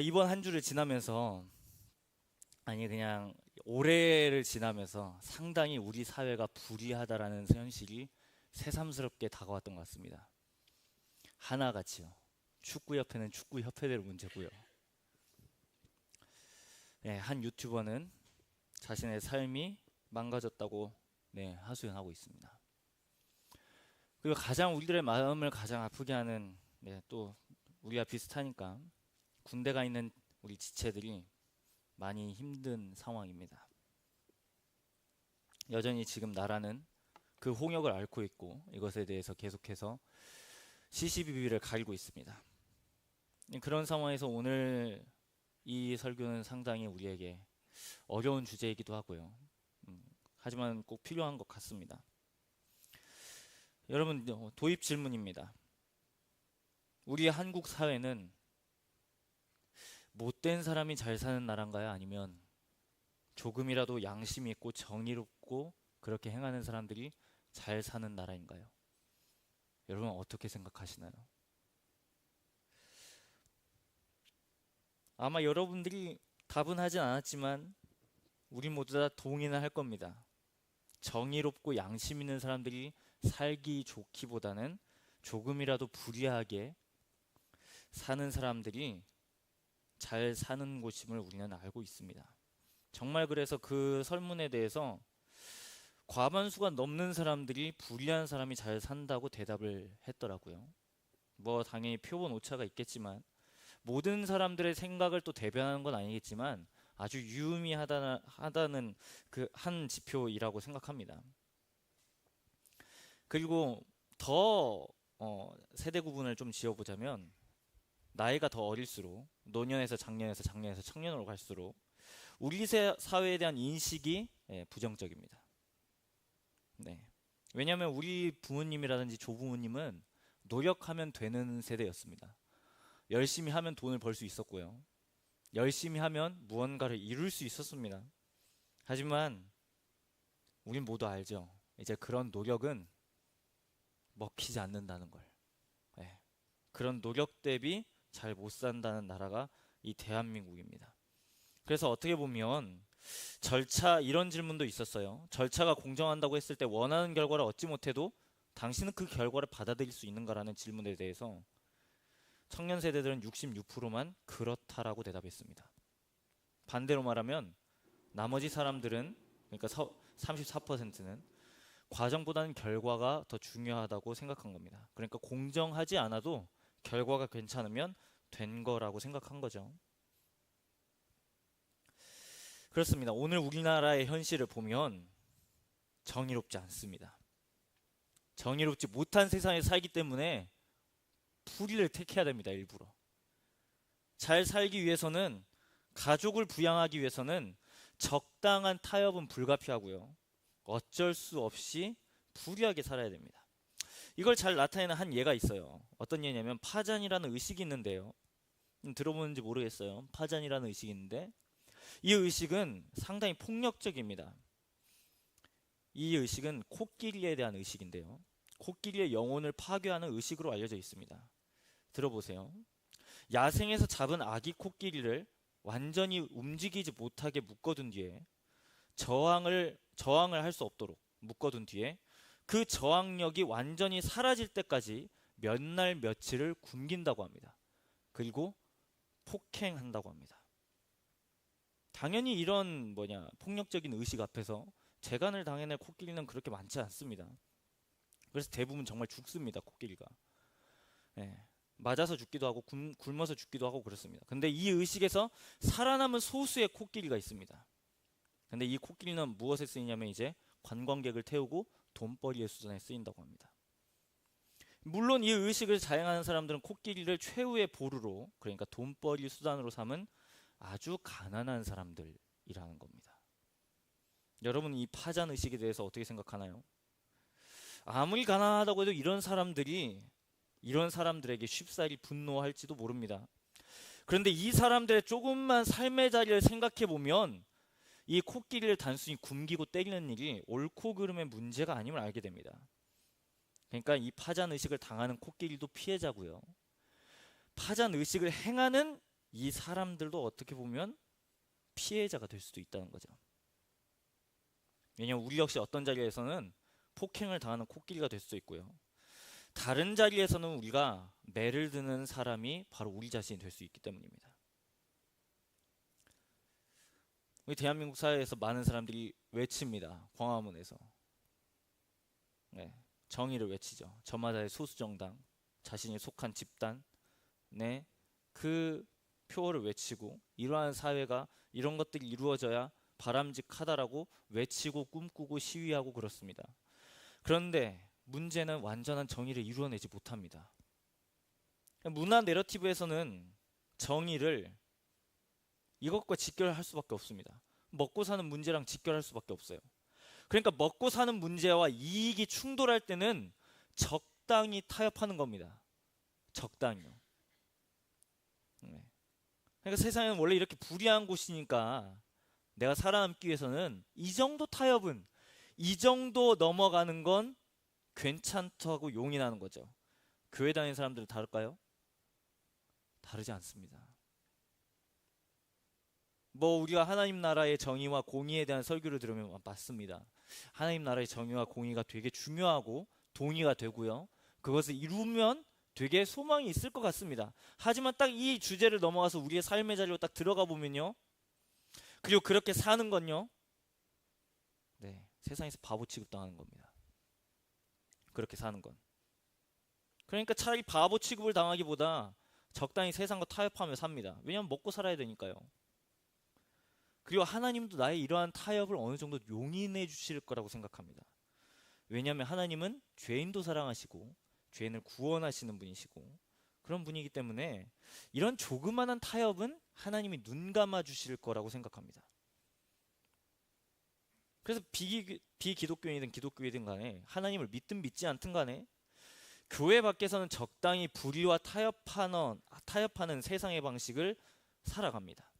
이번 한 주를 지나면서, 아니, 그냥 올해를 지나면서 상당히 우리 사회가 불의하다라는 현실이 새삼스럽게 다가왔던 것 같습니다. 하나같이요. 축구협회는 축구협회대로 문제고요. 네, 한 유튜버는 자신의 삶이 망가졌다고 하소연하고 있습니다. 그리고 가장 우리들의 마음을 가장 아프게 하는, 또 우리와 비슷하니까 군대 가 있는 우리 지체들이 많이 힘든 상황입니다. 여전히 지금 나라는 그 홍역을 앓고 있고 이것에 대해서 계속해서 시시비비를 가리고 있습니다. 그런 상황에서 오늘 이 설교는 상당히 우리에게 어려운 주제이기도 하고요. 하지만 꼭 필요한 것 같습니다. 여러분, 도입 질문입니다. 우리 한국 사회는 못된 사람이 잘 사는 나라인가요? 아니면 조금이라도 양심이 있고 정의롭고 그렇게 행하는 사람들이 잘 사는 나라인가요? 여러분 어떻게 생각하시나요? 아마 여러분들이 답은 하진 않았지만 우리 모두 다 동의는 할 겁니다. 정의롭고 양심 있는 사람들이 살기 좋기보다는 조금이라도 불의하게 사는 사람들이 잘 사는 곳임을 우리는 알고 있습니다. 정말 그래서 그 설문에 대해서 과반수가 넘는 사람들이 불의한 사람이 잘 산다고 대답을 했더라고요. 뭐 당연히 표본 오차가 있겠지만 모든 사람들의 생각을 또 대변하는 건 아니겠지만 아주 유의미하다는 그 한 지표이라고 생각합니다. 그리고 더 세대 구분을 좀 지어보자면 나이가 더 어릴수록 노년에서 장년에서 장년에서 청년으로 갈수록 우리 사회에 대한 인식이 부정적입니다. 네. 왜냐하면 우리 부모님이라든지 조부모님은 노력하면 되는 세대였습니다. 열심히 하면 돈을 벌 수 있었고요. 열심히 하면 무언가를 이룰 수 있었습니다. 하지만 우린 모두 알죠. 이제 그런 노력은 먹히지 않는다는 걸. 네. 그런 노력 대비 잘 못 산다는 나라가 이 대한민국입니다. 그래서 어떻게 보면 이런 질문도 있었어요. 절차가 공정한다고 했을 때 원하는 결과를 얻지 못해도 당신은 그 결과를 받아들일 수 있는가라는 질문에 대해서 청년 세대들은 66%만 그렇다라고 대답했습니다. 반대로 말하면 나머지 사람들은, 그러니까 34%는 과정보다는 결과가 더 중요하다고 생각한 겁니다. 그러니까 공정하지 않아도 결과가 괜찮으면 된 거라고 생각한 거죠. 그렇습니다. 오늘 우리나라의 현실을 보면 정의롭지 않습니다. 정의롭지 못한 세상에 살기 때문에 불의를 택해야 됩니다. 일부러. 잘 살기 위해서는, 가족을 부양하기 위해서는 적당한 타협은 불가피하고요. 어쩔 수 없이 불의하게 살아야 됩니다. 이걸 잘 나타내는 한 예가 있어요. 어떤 예냐면 파잔이라는 의식이 있는데요. 들어보는지 모르겠어요. 파잔이라는 의식이 있는데 이 의식은 상당히 폭력적입니다. 이 의식은 코끼리에 대한 의식인데요. 코끼리의 영혼을 파괴하는 의식으로 알려져 있습니다. 들어보세요. 야생에서 잡은 아기 코끼리를 완전히 움직이지 못하게 묶어둔 뒤에 저항을 할 수 없도록 묶어둔 뒤에 그 저항력이 완전히 사라질 때까지 몇 날 며칠을 굶긴다고 합니다. 그리고 폭행한다고 합니다. 당연히 이런 폭력적인 의식 앞에서 재간을 당해낼 코끼리는 그렇게 많지 않습니다. 그래서 대부분 정말 죽습니다. 코끼리가. 예, 맞아서 죽기도 하고 굶어서 죽기도 하고 그렇습니다. 근데 이 의식에서 살아남은 소수의 코끼리가 있습니다. 근데 이 코끼리는 무엇에 쓰이냐면 이제 관광객을 태우고 돈벌이의 수단에 쓰인다고 합니다. 물론 이 의식을 자행하는 사람들은 코끼리를 최후의 보루로, 그러니까 돈벌이 수단으로 삼은 아주 가난한 사람들이라는 겁니다. 여러분은 이 파잔 의식에 대해서 어떻게 생각하나요? 아무리 가난하다고 해도 이런 사람들에게 쉽사리 분노할지도 모릅니다. 그런데 이 사람들의 조금만 삶의 자리를 생각해 보면 이 코끼리를 단순히 굶기고 때리는 일이 옳고 그름의 문제가 아님을 알게 됩니다. 그러니까 이 파잔 의식을 당하는 코끼리도 피해자고요. 파잔 의식을 행하는 이 사람들도 어떻게 보면 피해자가 될 수도 있다는 거죠. 왜냐하면 우리 역시 어떤 자리에서는 폭행을 당하는 코끼리가 될 수도 있고요. 다른 자리에서는 우리가 매를 드는 사람이 바로 우리 자신이 될 수 있기 때문입니다. 우리 대한민국 사회에서 많은 사람들이 외칩니다. 광화문에서. 네, 정의를 외치죠. 저마다의 소수정당, 자신이 속한 집단, 네, 그 표어를 외치고 이러한 사회가 이런 것들이 이루어져야 바람직하다라고 외치고 꿈꾸고 시위하고 그렇습니다. 그런데 문제는 완전한 정의를 이루어내지 못합니다. 문화 내러티브에서는 정의를 이것과 직결할 수밖에 없습니다. 먹고 사는 문제랑 직결할 수밖에 없어요. 그러니까 먹고 사는 문제와 이익이 충돌할 때는 적당히 타협하는 겁니다. 적당히요. 네. 그러니까 세상은 원래 이렇게 불이한 곳이니까 내가 살아남기 위해서는 이 정도 타협은, 이 정도 넘어가는 건 괜찮다고 용인하는 거죠. 교회 다니는 사람들은 다를까요? 다르지 않습니다. 뭐 우리가 하나님 나라의 정의와 공의에 대한 설교를 들으면 맞습니다. 하나님 나라의 정의와 공의가 되게 중요하고 동의가 되고요. 그것을 이루면 되게 소망이 있을 것 같습니다. 하지만 딱 이 주제를 넘어가서 우리의 삶의 자리로 딱 들어가 보면요. 그리고 그렇게 사는 건요. 네, 세상에서 바보 취급당하는 겁니다. 그렇게 사는 건. 그러니까 차라리 바보 취급을 당하기보다 적당히 세상과 타협하며 삽니다. 왜냐하면 먹고 살아야 되니까요. 그리고 하나님도 나의 이러한 타협을 어느 정도 용인해 주실 거라고 생각합니다. 왜냐하면 하나님은 죄인도 사랑하시고 죄인을 구원하시는 분이시고 그런 분이기 때문에 이런 조그마한 타협은 하나님이 눈 감아 주실 거라고 생각합니다. 그래서 비기독교인이든 기독교이든 간에 하나님을 믿든 믿지 않든 간에 교회 밖에서는 적당히 불의와 타협하는 세상의 방식을 살아갑니다.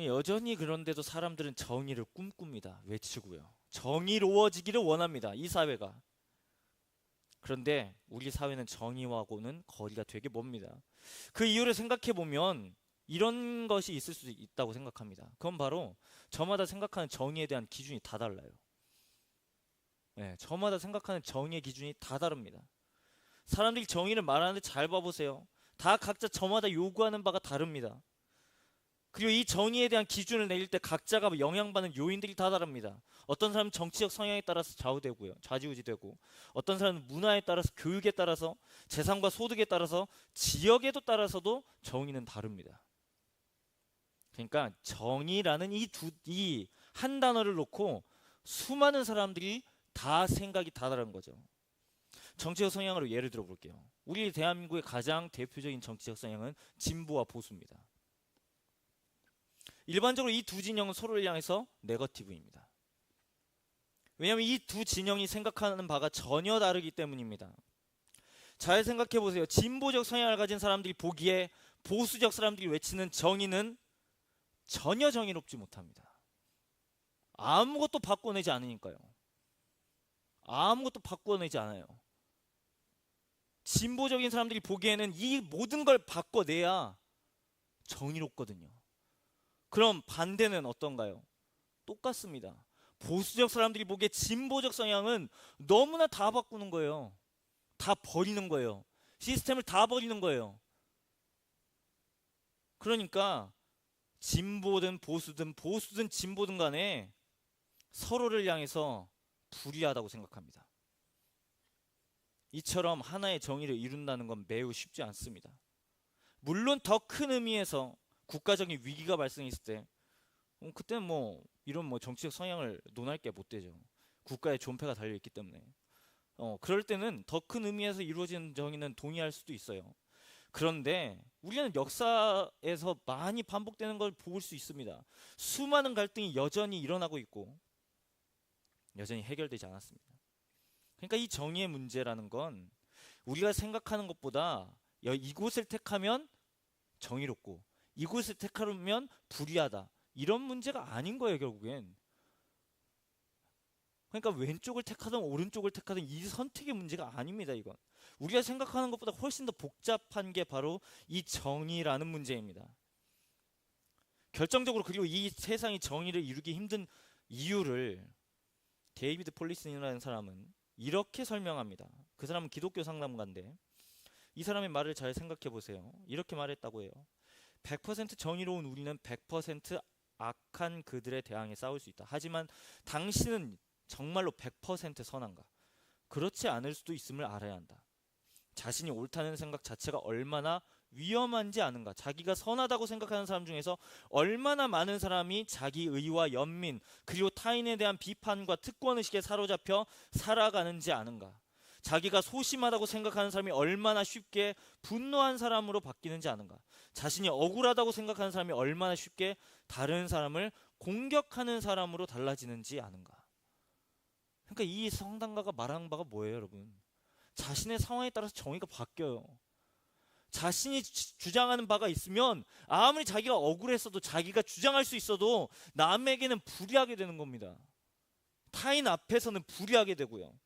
여전히 그런데도 사람들은 정의를 꿈꿉니다. 외치고요. 정의로워지기를 원합니다. 이 사회가. 그런데 우리 사회는 정의와고는 거리가 되게 멉니다. 그 이유를 생각해 보면 이런 것이 있을 수 있다고 생각합니다. 그건 바로 저마다 생각하는 정의에 대한 기준이 다 달라요. 네, 저마다 생각하는 정의의 기준이 다 다릅니다. 사람들이 정의를 말하는데 잘 봐보세요. 다 각자 저마다 요구하는 바가 다릅니다. 그리고 이 정의에 대한 기준을 내릴 때 각자가 영향받는 요인들이 다 다릅니다. 어떤 사람은 정치적 성향에 따라서 좌우되고요. 좌지우지되고 어떤 사람은 문화에 따라서 교육에 따라서 재산과 소득에 따라서 지역에도 따라서도 정의는 다릅니다. 그러니까 정의라는 이 한 단어를 놓고 수많은 사람들이 다 생각이 다 다른 거죠. 정치적 성향으로 예를 들어 볼게요. 우리 대한민국의 가장 대표적인 정치적 성향은 진보와 보수입니다. 일반적으로 이 두 진영은 서로를 향해서 네거티브입니다. 왜냐하면 이 두 진영이 생각하는 바가 전혀 다르기 때문입니다. 잘 생각해 보세요. 진보적 성향을 가진 사람들이 보기에 보수적 사람들이 외치는 정의는 전혀 정의롭지 못합니다. 아무것도 바꿔내지 않으니까요. 아무것도 바꿔내지 않아요. 진보적인 사람들이 보기에는 이 모든 걸 바꿔내야 정의롭거든요. 그럼 반대는 어떤가요? 똑같습니다. 보수적 사람들이 보기에 진보적 성향은 너무나 다 바꾸는 거예요. 다 버리는 거예요. 시스템을 다 버리는 거예요. 그러니까 진보든 보수든 진보든 간에 서로를 향해서 불이하다고 생각합니다. 이처럼 하나의 정의를 이룬다는 건 매우 쉽지 않습니다. 물론 더 큰 의미에서 국가적인 위기가 발생했을 때 그때는 이런 정치적 성향을 논할 게 못 되죠. 국가의 존폐가 달려있기 때문에 그럴 때는 더 큰 의미에서 이루어지는 정의는 동의할 수도 있어요. 그런데 우리는 역사에서 많이 반복되는 걸 볼 수 있습니다. 수많은 갈등이 여전히 일어나고 있고 여전히 해결되지 않았습니다. 그러니까 이 정의의 문제라는 건 우리가 생각하는 것보다 이곳을 택하면 정의롭고 이곳을 택하면 불의하다 이런 문제가 아닌 거예요. 결국엔 그러니까 왼쪽을 택하든 오른쪽을 택하든 이 선택의 문제가 아닙니다. 이건 우리가 생각하는 것보다 훨씬 더 복잡한 게 바로 이 정의라는 문제입니다. 결정적으로, 그리고 이 세상이 정의를 이루기 힘든 이유를 데이비드 폴리슨이라는 사람은 이렇게 설명합니다. 그 사람은 기독교 상담가인데 이 사람의 말을 잘 생각해 보세요. 이렇게 말했다고 해요. 100% 정의로운 우리는 100% 악한 그들에 대항해 싸울 수 있다. 하지만 당신은 정말로 100% 선한가? 그렇지 않을 수도 있음을 알아야 한다. 자신이 옳다는 생각 자체가 얼마나 위험한지 아는가? 자기가 선하다고 생각하는 사람 중에서 얼마나 많은 사람이 자기 의와 연민 그리고 타인에 대한 비판과 특권의식에 사로잡혀 살아가는지 아는가? 자기가 소심하다고 생각하는 사람이 얼마나 쉽게 분노한 사람으로 바뀌는지 아는가? 자신이 억울하다고 생각하는 사람이 얼마나 쉽게 다른 사람을 공격하는 사람으로 달라지는지 아는가? 그러니까 이 성당가가 말하는 바가 뭐예요, 여러분? 자신의 상황에 따라서 정의가 바뀌어요. 자신이 주장하는 바가 있으면 아무리 자기가 억울했어도 자기가 주장할 수 있어도 남에게는 불이하게 되는 겁니다. 타인 앞에서는 불이하게 되고요.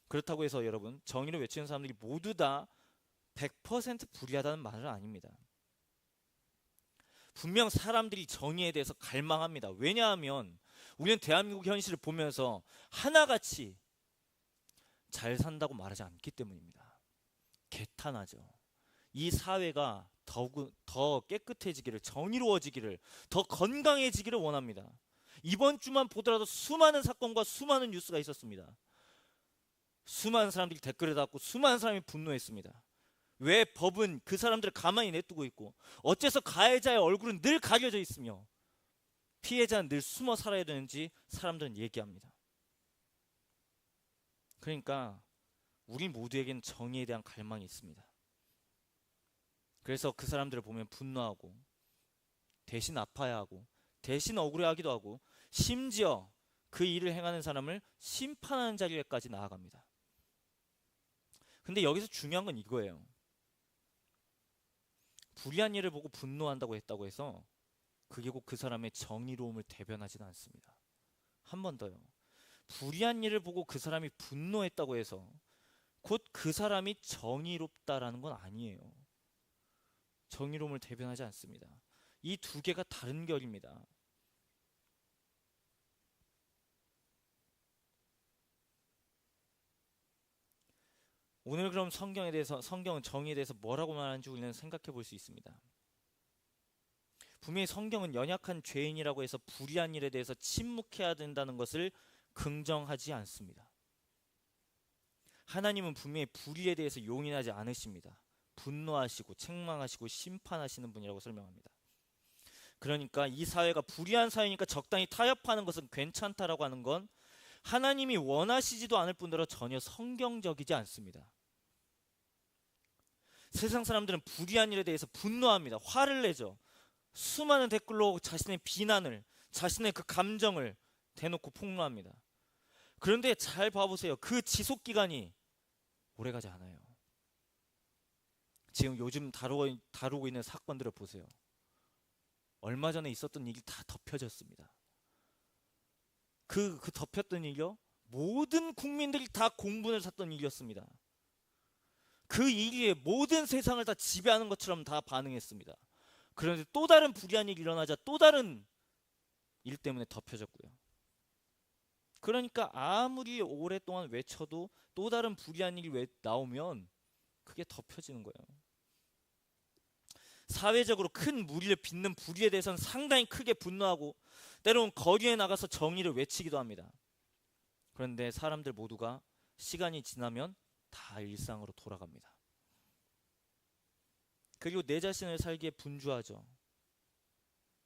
그렇다고 해서 여러분, 정의를 외치는 사람들이 모두 다 100% 불이하다는 말은 아닙니다. 분명 사람들이 정의에 대해서 갈망합니다. 왜냐하면 우리는 대한민국 현실을 보면서 하나같이 잘 산다고 말하지 않기 때문입니다. 개탄하죠. 이 사회가 더 깨끗해지기를, 정의로워지기를, 더 건강해지기를 원합니다. 이번 주만 보더라도 수많은 사건과 수많은 뉴스가 있었습니다. 수많은 사람들이 댓글을 달았고 수많은 사람이 분노했습니다. 왜 법은 그 사람들을 가만히 내두고 있고, 어째서 가해자의 얼굴은 늘 가려져 있으며 피해자는 늘 숨어 살아야 되는지 사람들은 얘기합니다. 그러니까 우리 모두에게는 정의에 대한 갈망이 있습니다. 그래서 그 사람들을 보면 분노하고, 대신 아파야하고, 대신 억울해하기도 하고, 심지어 그 일을 행하는 사람을 심판하는 자리에까지 나아갑니다. 근데 여기서 중요한 건 이거예요. 불의한 일을 보고 분노한다고 했다고 해서 그게 꼭 그 사람의 정의로움을 대변하지는 않습니다. 한 번 더요. 불의한 일을 보고 그 사람이 분노했다고 해서 곧 그 사람이 정의롭다라는 건 아니에요. 정의로움을 대변하지 않습니다. 이 두 개가 다른 결입니다. 오늘 그럼 성경은 정의에 대해서 뭐라고 말하는지 우리는 생각해 볼 수 있습니다. 분명히 성경은 연약한 죄인이라고 해서 불의한 일에 대해서 침묵해야 된다는 것을 긍정하지 않습니다. 하나님은 분명히 불의에 대해서 용인하지 않으십니다. 분노하시고 책망하시고 심판하시는 분이라고 설명합니다. 그러니까 이 사회가 불의한 사회니까 적당히 타협하는 것은 괜찮다라고 하는 건 하나님이 원하시지도 않을 뿐더러 전혀 성경적이지 않습니다. 세상 사람들은 불의한 일에 대해서 분노합니다. 화를 내죠. 수많은 댓글로 자신의 비난을, 자신의 그 감정을 대놓고 폭로합니다. 그런데 잘 봐보세요. 그 지속기간이 오래가지 않아요. 지금 요즘 다루고 있는 사건들을 보세요. 얼마 전에 있었던 일이 다 덮여졌습니다. 그 덮였던 일이요, 모든 국민들이 다 공분을 샀던 일이었습니다. 그 일이 모든 세상을 다 지배하는 것처럼 다 반응했습니다. 그런데 또 다른 불의한 일이 일어나자 또 다른 일 때문에 덮여졌고요. 그러니까 아무리 오랫동안 외쳐도 또 다른 불의한 일이 나오면 그게 덮여지는 거예요. 사회적으로 큰 무리를 빚는 불의에 대해서는 상당히 크게 분노하고 때로는 거리에 나가서 정의를 외치기도 합니다. 그런데 사람들 모두가 시간이 지나면 다 일상으로 돌아갑니다. 그리고 내 자신을 살기에 분주하죠.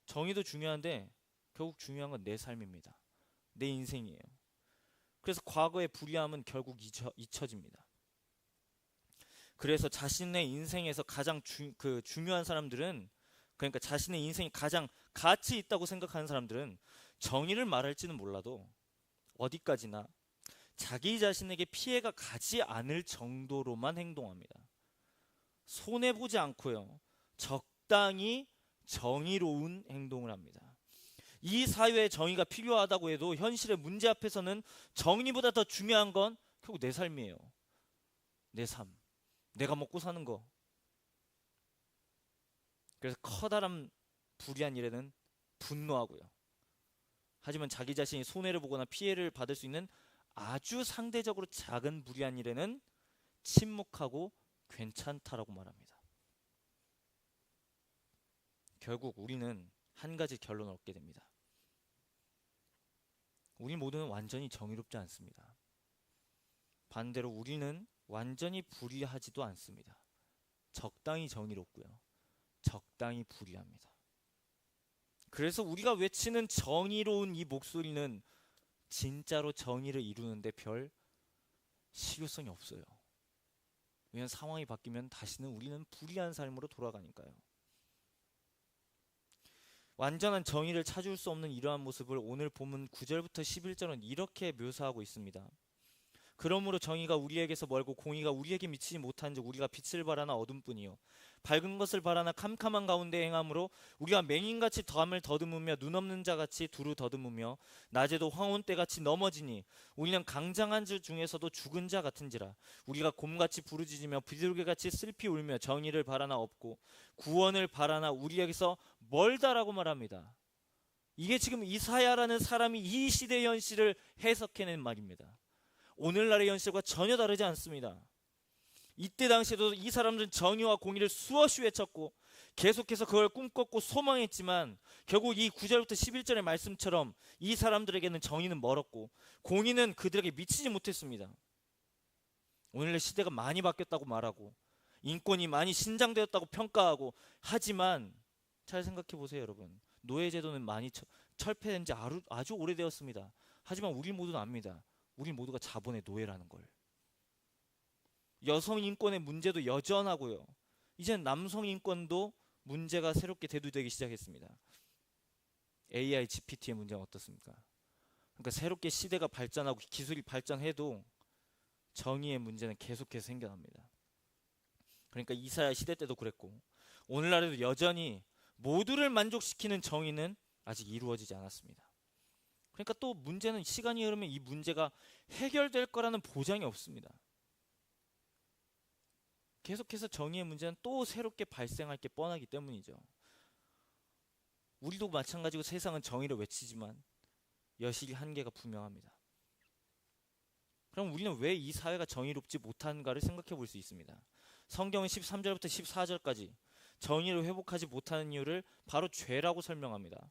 정의도 중요한데 결국 중요한 건 내 삶입니다. 내 인생이에요. 그래서 과거의 불의함은 결국 잊혀집니다. 그래서 자신의 인생에서 가장 중요한 사람들은, 그러니까 자신의 인생이 가장 가치 있다고 생각하는 사람들은 정의를 말할지는 몰라도 어디까지나 자기 자신에게 피해가 가지 않을 정도로만 행동합니다. 손해보지 않고요, 적당히 정의로운 행동을 합니다. 이 사회에 정의가 필요하다고 해도 현실의 문제 앞에서는 정의보다 더 중요한 건 결국 내 삶이에요. 내 삶. 내가 먹고 사는 거. 그래서 커다란 불의한 일에는 분노하고요. 하지만 자기 자신이 손해를 보거나 피해를 받을 수 있는 아주 상대적으로 작은 불의한 일에는 침묵하고 괜찮다라고 말합니다. 결국 우리는 한 가지 결론을 얻게 됩니다. 우리 모두는 완전히 정의롭지 않습니다. 반대로 우리는 완전히 불의하지도 않습니다. 적당히 정의롭고요. 적당히 불의합니다. 그래서 우리가 외치는 정의로운 이 목소리는 진짜로 정의를 이루는데 별 실효성이 없어요. 왜냐하면 상황이 바뀌면 다시는 우리는 불의한 삶으로 돌아가니까요. 완전한 정의를 찾을 수 없는 이러한 모습을 오늘 본문 9절부터 11절은 이렇게 묘사하고 있습니다. 그러므로 정의가 우리에게서 멀고 공의가 우리에게 미치지 못한즉 우리가 빛을 바라나 어둠뿐이요 밝은 것을 바라나 캄캄한 가운데 행함으로 우리가 맹인같이 담을 더듬으며 눈 없는 자같이 두루 더듬으며 낮에도 황혼 때같이 넘어지니 우리는 강장한 자 중에서도 죽은 자 같은지라 우리가 곰같이 부르짖으며 비둘기같이 슬피 울며 정의를 바라나 없고 구원을 바라나 우리에게서 멀다라고 말합니다. 이게 지금 이사야라는 사람이 이 시대의 현실을 해석해낸 말입니다. 오늘날의 현실과 전혀 다르지 않습니다. 이때 당시에도 이 사람들은 정의와 공의를 수없이 외쳤고 계속해서 그걸 꿈꿨고 소망했지만 결국 이 9절부터 11절의 말씀처럼 이 사람들에게는 정의는 멀었고 공의는 그들에게 미치지 못했습니다. 오늘의 시대가 많이 바뀌었다고 말하고 인권이 많이 신장되었다고 평가하고 하지만 잘 생각해 보세요, 여러분. 노예제도는 많이 철폐된 지 아주 오래되었습니다. 하지만 우리 모두는 압니다. 우리 모두가 자본의 노예라는 걸. 여성 인권의 문제도 여전하고요. 이젠 남성 인권도 문제가 새롭게 대두되기 시작했습니다. AI GPT의 문제는 어떻습니까? 그러니까 새롭게 시대가 발전하고 기술이 발전해도 정의의 문제는 계속해서 생겨납니다. 그러니까 이사야 시대 때도 그랬고 오늘날에도 여전히 모두를 만족시키는 정의는 아직 이루어지지 않았습니다. 그러니까 또 문제는 시간이 흐르면 이 문제가 해결될 거라는 보장이 없습니다. 계속해서 정의의 문제는 또 새롭게 발생할 게 뻔하기 때문이죠. 우리도 마찬가지고 세상은 정의를 외치지만 여실히 한계가 분명합니다. 그럼 우리는 왜 이 사회가 정의롭지 못한가를 생각해 볼 수 있습니다. 성경은 13절부터 14절까지 정의를 회복하지 못하는 이유를 바로 죄라고 설명합니다.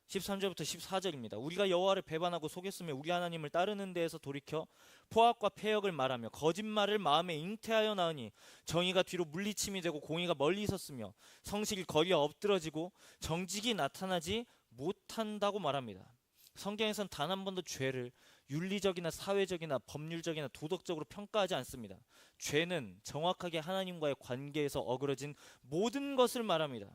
13절부터 14절입니다. 우리가 여호와를 배반하고 속였으며 우리 하나님을 따르는 데에서 돌이켜 포악과 패역을 말하며 거짓말을 마음에 잉태하여 나으니 정의가 뒤로 물리침이 되고 공의가 멀리 있었으며 성실이 거리에 엎드러지고 정직이 나타나지 못한다고 말합니다. 성경에선 단 한 번도 죄를 윤리적이나 사회적이나 법률적이나 도덕적으로 평가하지 않습니다. 죄는 정확하게 하나님과의 관계에서 어그러진 모든 것을 말합니다.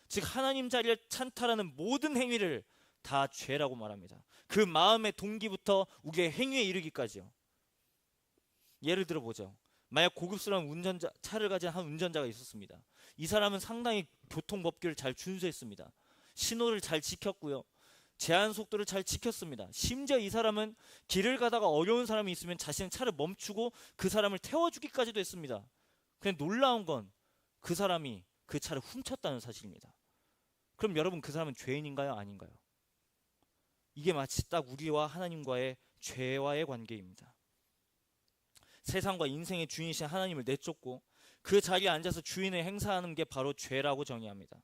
즉 하나님 자리를 찬탈하는 모든 행위를 다 죄라고 말합니다. 그 마음의 동기부터 우리의 행위에 이르기까지요. 예를 들어 보죠. 만약 고급스러운 차를 가진 한 운전자가 있었습니다. 이 사람은 상당히 교통법규를 잘 준수했습니다. 신호를 잘 지켰고요. 제한 속도를 잘 지켰습니다. 심지어 이 사람은 길을 가다가 어려운 사람이 있으면 자신의 차를 멈추고 그 사람을 태워주기까지도 했습니다. 그런데 놀라운 건 그 사람이 그 차를 훔쳤다는 사실입니다. 그럼 여러분 그 사람은 죄인인가요? 아닌가요? 이게 마치 딱 우리와 하나님과의 죄와의 관계입니다. 세상과 인생의 주인이신 하나님을 내쫓고 그 자리에 앉아서 주인을 행사하는 게 바로 죄라고 정의합니다.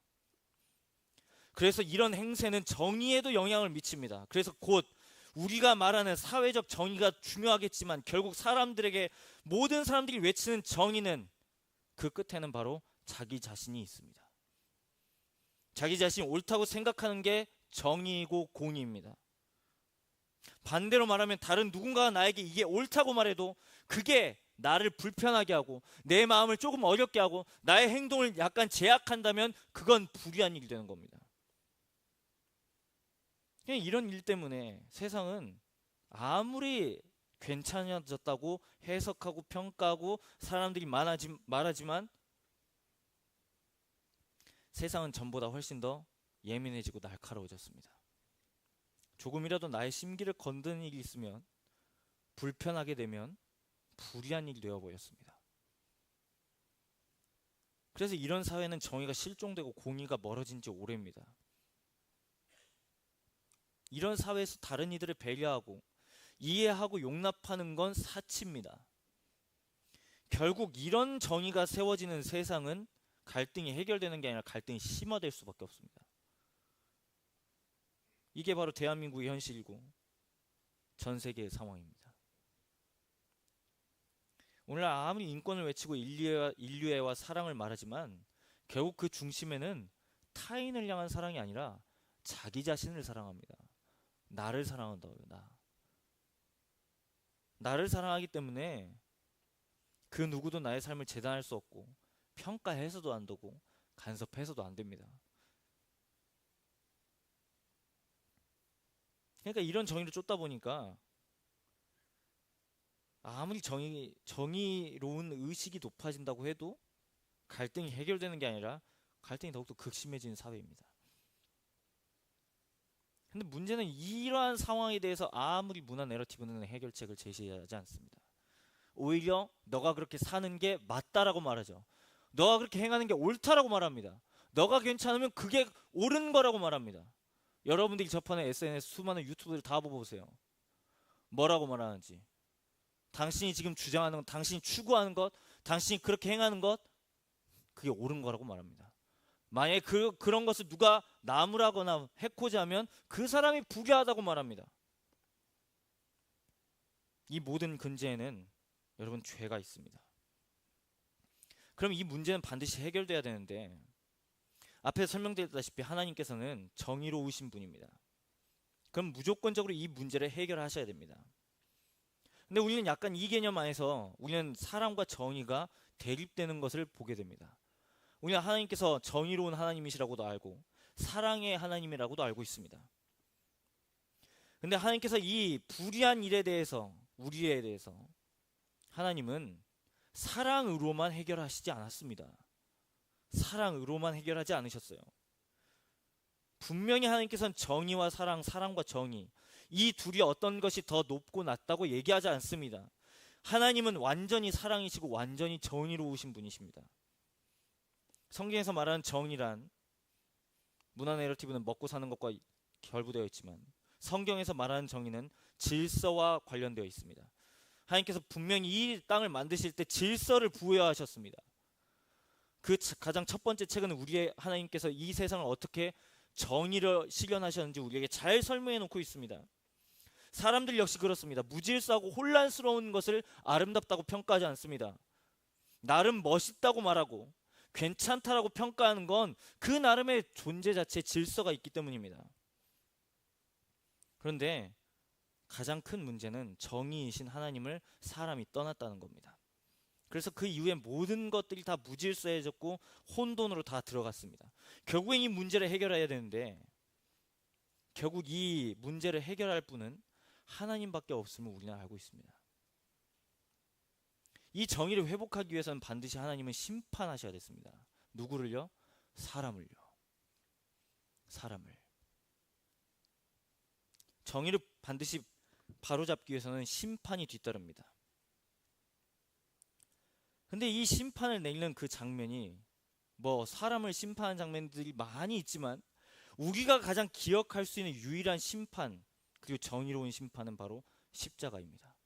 그래서 이런 행세는 정의에도 영향을 미칩니다. 그래서 곧 우리가 말하는 사회적 정의가 중요하겠지만 결국 모든 사람들이 외치는 정의는 그 끝에는 바로 자기 자신이 있습니다. 자기 자신이 옳다고 생각하는 게 정의이고 공의입니다. 반대로 말하면 다른 누군가가 나에게 이게 옳다고 말해도 그게 나를 불편하게 하고 내 마음을 조금 어렵게 하고 나의 행동을 약간 제약한다면 그건 불의한 일이 되는 겁니다. 이런 일 때문에 세상은 아무리 괜찮아졌다고 해석하고 평가하고 사람들이 말하지만 세상은 전보다 훨씬 더 예민해지고 날카로워졌습니다. 조금이라도 나의 심기를 건드는 일이 있으면, 불편하게 되면 불의한 일이 되어버렸습니다. 그래서 이런 사회는 정의가 실종되고 공의가 멀어진 지 오래입니다. 이런 사회에서 다른 이들을 배려하고 이해하고 용납하는 건 사치입니다. 결국 이런 정의가 세워지는 세상은 갈등이 해결되는 게 아니라 갈등이 심화될 수밖에 없습니다. 이게 바로 대한민국의 현실이고 전 세계의 상황입니다. 오늘날 아무리 인권을 외치고 인류애와 사랑을 말하지만 결국 그 중심에는 타인을 향한 사랑이 아니라 자기 자신을 사랑합니다. 나를 사랑한다고요. 나를 사랑하기 때문에 그 누구도 나의 삶을 재단할 수 없고 평가해서도 안 되고 간섭해서도 안 됩니다. 그러니까 이런 정의를 쫓다 보니까 아무리 정의로운 의식이 높아진다고 해도 갈등이 해결되는 게 아니라 갈등이 더욱더 극심해지는 사회입니다. 근데 문제는 이러한 상황에 대해서 아무리 문화 내러티브는 해결책을 제시하지 않습니다. 오히려 너가 그렇게 사는 게 맞다라고 말하죠. 너가 그렇게 행하는 게 옳다라고 말합니다. 너가 괜찮으면 그게 옳은 거라고 말합니다. 여러분들이 접하는 SNS 수많은 유튜브들 다 보세요. 뭐라고 말하는지. 당신이 지금 주장하는 것, 당신이 추구하는 것, 당신이 그렇게 행하는 것, 그게 옳은 거라고 말합니다. 만약에 그런 것을 누가 나무라거나 해코지 하면 그 사람이 부귀하다고 말합니다. 이 모든 근저에는 여러분 죄가 있습니다. 그럼 이 문제는 반드시 해결돼야 되는데 앞에 설명드렸다시피 하나님께서는 정의로우신 분입니다. 그럼 무조건적으로 이 문제를 해결하셔야 됩니다. 근데 우리는 약간 이 개념 안에서 우리는 사랑과 정의가 대립되는 것을 보게 됩니다. 우리는 하나님께서 정의로운 하나님이시라고도 알고 사랑의 하나님이라고도 알고 있습니다. 근데 하나님께서 이 불의한 일에 대해서, 우리에 대해서 하나님은 사랑으로만 해결하시지 않았습니다. 사랑으로만 해결하지 않으셨어요. 분명히 하나님께서는 정의와 사랑, 사랑과 정의, 이 둘이 어떤 것이 더 높고 낮다고 얘기하지 않습니다. 하나님은 완전히 사랑이시고 완전히 정의로우신 분이십니다. 성경에서 말하는 정의란, 문화 내러티브는 먹고 사는 것과 결부되어 있지만 성경에서 말하는 정의는 질서와 관련되어 있습니다. 하나님께서 분명히 이 땅을 만드실 때 질서를 부여하셨습니다. 그 가장 첫 번째 책은 우리의 하나님께서 이 세상을 어떻게 정의를 실현하셨는지 우리에게 잘 설명해 놓고 있습니다. 사람들 역시 그렇습니다. 무질서하고 혼란스러운 것을 아름답다고 평가하지 않습니다. 나름 멋있다고 말하고 괜찮다라고 평가하는 건 그 나름의 존재 자체에 질서가 있기 때문입니다. 그런데 가장 큰 문제는 정의이신 하나님을 사람이 떠났다는 겁니다. 그래서 그 이후에 모든 것들이 다 무질서해졌고 혼돈으로 다 들어갔습니다. 결국엔 이 문제를 해결해야 되는데 결국 이 문제를 해결할 분은 하나님밖에 없음을 우리는 알고 있습니다. 이 정의를 회복하기 위해서는 반드시 하나님은 심판하셔야 됐습니다. 누구를요? 사람을요. 사람을. 정의를 반드시 바로잡기 위해서는 심판이 뒤따릅니다. 근데 이 심판을 내리는 그 장면이 사람을 심판하는 장면들이 많이 있지만 우리가 가장 기억할 수 있는 유일한 심판, 그리고 정의로운 심판은 바로 십자가입니다.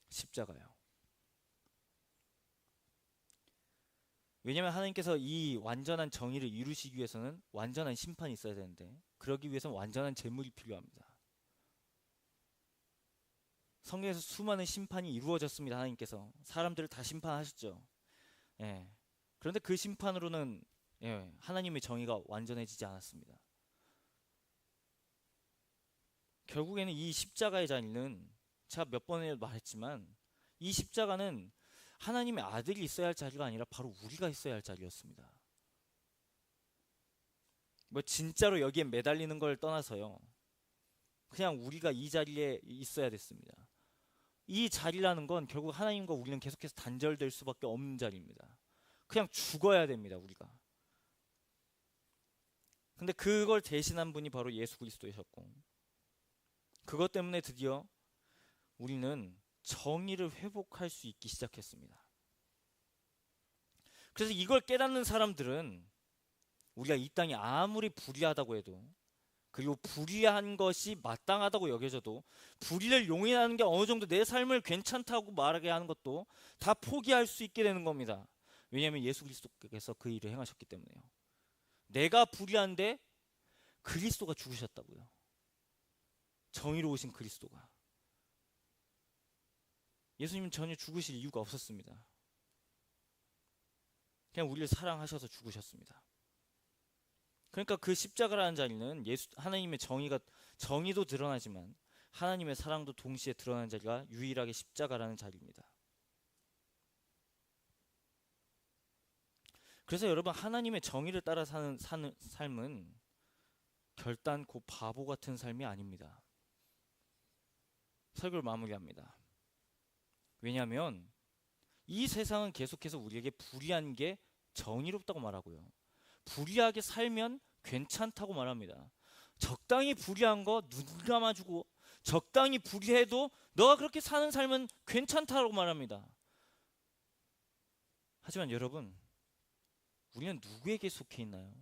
십자가요. 왜냐하면 하나님께서 이 완전한 정의를 이루시기 위해서는 완전한 심판이 있어야 되는데 그러기 위해서는 완전한 제물이 필요합니다. 성경에서 수많은 심판이 이루어졌습니다. 하나님께서 사람들을 다 심판하셨죠. 그런데 그 심판으로는 하나님의 정의가 완전해지지 않았습니다. 결국에는 이 십자가의 자리는 제가 몇 번에 말했지만 이 십자가는 하나님의 아들이 있어야 할 자리가 아니라 바로 우리가 있어야 할 자리였습니다. 진짜로 여기에 매달리는 걸 떠나서요. 그냥 우리가 이 자리에 있어야 됐습니다. 이 자리라는 건 결국 하나님과 우리는 계속해서 단절될 수밖에 없는 자리입니다. 그냥 죽어야 됩니다, 우리가. 근데 그걸 대신한 분이 바로 예수 그리스도이셨고 그것 때문에 드디어 우리는 정의를 회복할 수 있기 시작했습니다. 그래서 이걸 깨닫는 사람들은 우리가 이 땅이 아무리 불의하다고 해도, 그리고 불의한 것이 마땅하다고 여겨져도, 불의를 용인하는 게 어느 정도 내 삶을 괜찮다고 말하게 하는 것도 다 포기할 수 있게 되는 겁니다. 왜냐하면 예수 그리스도께서 그 일을 행하셨기 때문에요. 내가 불의한데 그리스도가 죽으셨다고요. 정의로우신 그리스도가. 예수님은 전혀 죽으실 이유가 없었습니다. 그냥 우리를 사랑하셔서 죽으셨습니다. 그러니까 그 십자가라는 자리는 하나님의 정의도 드러나지만 하나님의 사랑도 동시에 드러나는 자리가 유일하게 십자가라는 자리입니다. 그래서 여러분, 하나님의 정의를 따라 사는 삶은 결단코 바보 같은 삶이 아닙니다. 설교를 마무리합니다. 왜냐하면 이 세상은 계속해서 우리에게 불의한 게 정의롭다고 말하고요, 불의하게 살면 괜찮다고 말합니다. 적당히 불의한 거 눈 감아주고, 적당히 불의해도 너가 그렇게 사는 삶은 괜찮다고 말합니다. 하지만 여러분, 우리는 누구에게 속해 있나요?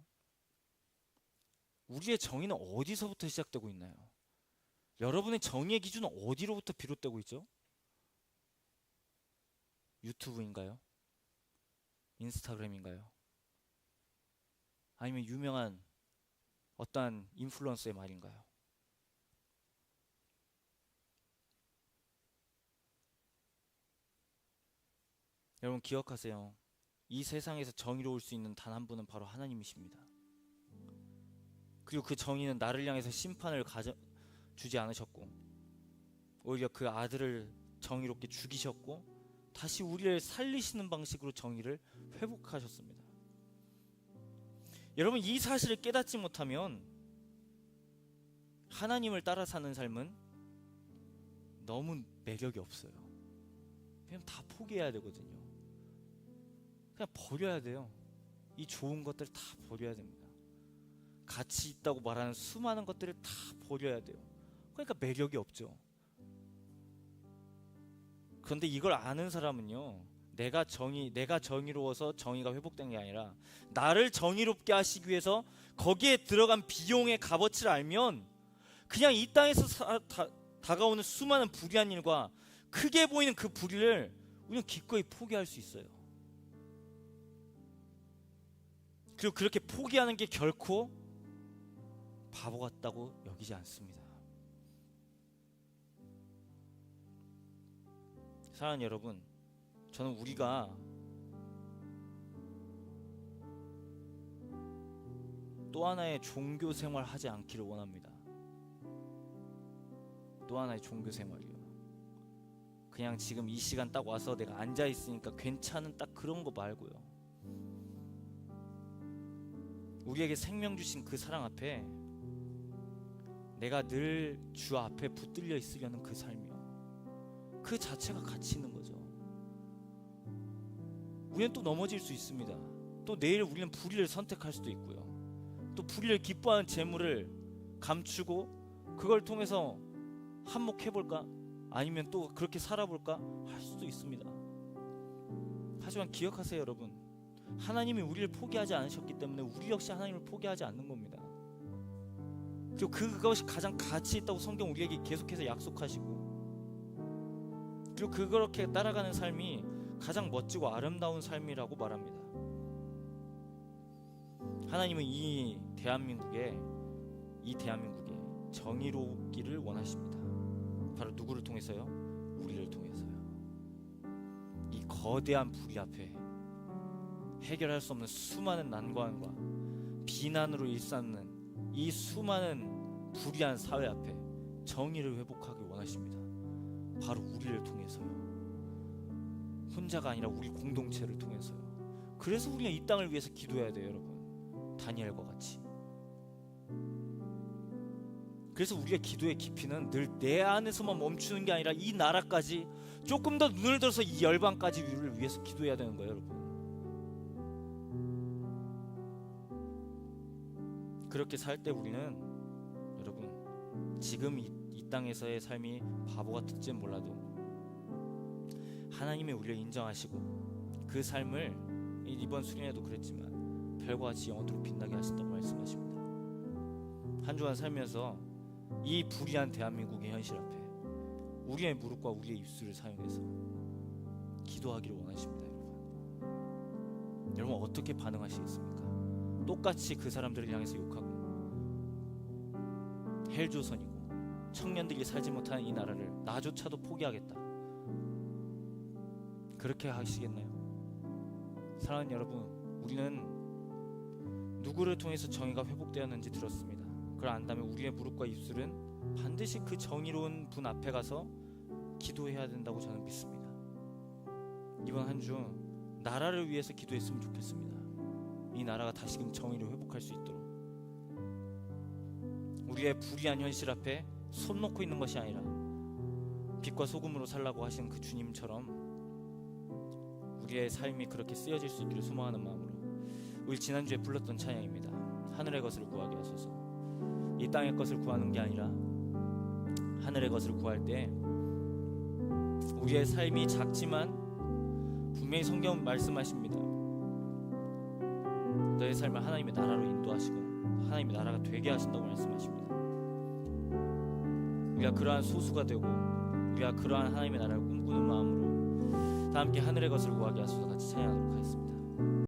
우리의 정의는 어디서부터 시작되고 있나요? 여러분의 정의의 기준은 어디로부터 비롯되고 있죠? 유튜브인가요? 인스타그램인가요? 아니면 유명한 어떠한 인플루언서의 말인가요? 여러분 기억하세요. 이 세상에서 정의로울 수 있는 단 한 분은 바로 하나님이십니다. 그리고 그 정의는 나를 향해서 심판을 주지 않으셨고, 오히려 그 아들을 정의롭게 죽이셨고 다시 우리를 살리시는 방식으로 정의를 회복하셨습니다. 여러분, 이 사실을 깨닫지 못하면 하나님을 따라 사는 삶은 너무 매력이 없어요. 그냥 다 포기해야 되거든요. 그냥 버려야 돼요. 이 좋은 것들 다 버려야 됩니다. 가치 있다고 말하는 수많은 것들을 다 버려야 돼요. 그러니까 매력이 없죠. 그런데 이걸 아는 사람은요, 내가 정의로워서 정의가 회복된 게 아니라 나를 정의롭게 하시기 위해서 거기에 들어간 비용의 값어치를 알면 그냥 이 땅에서 다가오는 수많은 불의한 일과 크게 보이는 그 불의를 우리는 기꺼이 포기할 수 있어요. 그리고 그렇게 포기하는 게 결코 바보 같다고 여기지 않습니다. 사랑하는 여러분, 저는 우리가 또 하나의 종교 생활 하지 않기를 원합니다. 또 하나의 종교 생활이요. 그냥 지금 이 시간 딱 와서 내가 앉아 있으니까 괜찮은 딱 그런 거 말고요. 우리에게 생명 주신 그 사랑 앞에 내가 늘 주 앞에 붙들려 있으려는 그 삶이요, 그 자체가 가치 있는 거죠. 우리는 또 넘어질 수 있습니다. 또 내일 우리는 불의를 선택할 수도 있고요, 또 불의를 기뻐하는 재물을 감추고 그걸 통해서 한몫해볼까, 아니면 또 그렇게 살아볼까 할 수도 있습니다. 하지만 기억하세요 여러분, 하나님이 우리를 포기하지 않으셨기 때문에 우리 역시 하나님을 포기하지 않는 겁니다. 그리고 그것이 가장 가치 있다고 성경 우리에게 계속해서 약속하시고, 그리고 그렇게 따라가는 삶이 가장 멋지고 아름다운 삶이라고 말합니다. 하나님은 이 대한민국에 정의롭기를 원하십니다. 바로 누구를 통해서요? 우리를 통해서요. 이 거대한 불의 앞에 해결할 수 없는 수많은 난관과 비난으로 일삼는 이 수많은 불의한 사회 앞에 정의를 회복하기 원하십니다. 바로 우리를 통해서요. 혼자가 아니라 우리 공동체를 통해서요. 그래서 우리가 이 땅을 위해서 기도해야 돼요 여러분, 다니엘과 같이. 그래서 우리의 기도의 깊이는 늘 내 안에서만 멈추는 게 아니라 이 나라까지, 조금 더 눈을 들어서 이 열방까지를 위해서 기도해야 되는 거예요 여러분. 그렇게 살 때 우리는 여러분 지금 이 땅에서의 삶이 바보 같을지는 몰라도 하나님이 우리를 인정하시고 그 삶을 이번 수련회도 그랬지만 별과 같이 영원토록 빛나게 하신다고 말씀하십니다. 한 주간 살면서 이 불의한 대한민국의 현실 앞에 우리의 무릎과 우리의 입술을 사용해서 기도하기를 원하십니다. 여러분 어떻게 반응하시겠습니까? 똑같이 그 사람들을 향해서 욕하고 헬조선이고 청년들이 살지 못하는 이 나라를 나조차도 포기하겠다, 그렇게 하시겠나요? 사랑하는 여러분, 우리는 누구를 통해서 정의가 회복되었는지 들었습니다. 그걸 안다면 우리의 무릎과 입술은 반드시 그 정의로운 분 앞에 가서 기도해야 된다고 저는 믿습니다. 이번 한 주 나라를 위해서 기도했으면 좋겠습니다. 이 나라가 다시금 정의를 회복할 수 있도록. 우리의 불의한 현실 앞에 손 놓고 있는 것이 아니라 빛과 소금으로 살라고 하신 그 주님처럼 우리의 삶이 그렇게 쓰여질 수 있기를 소망하는 마음으로 우리 지난주에 불렀던 찬양입니다. 하늘의 것을 구하게 하소서. 이 땅의 것을 구하는 게 아니라 하늘의 것을 구할 때 우리의 삶이 작지만 분명히 성경은 말씀하십니다. 너의 삶을 하나님의 나라로 인도하시고 하나님의 나라가 되게 하신다고 말씀하십니다. 우리가 그러한 소수가 되고 우리가 그러한 하나님의 나라를 꿈꾸는 마음으로 다 함께 하늘의 것을 구하게 하소서 같이 찬양하도록 하겠습니다.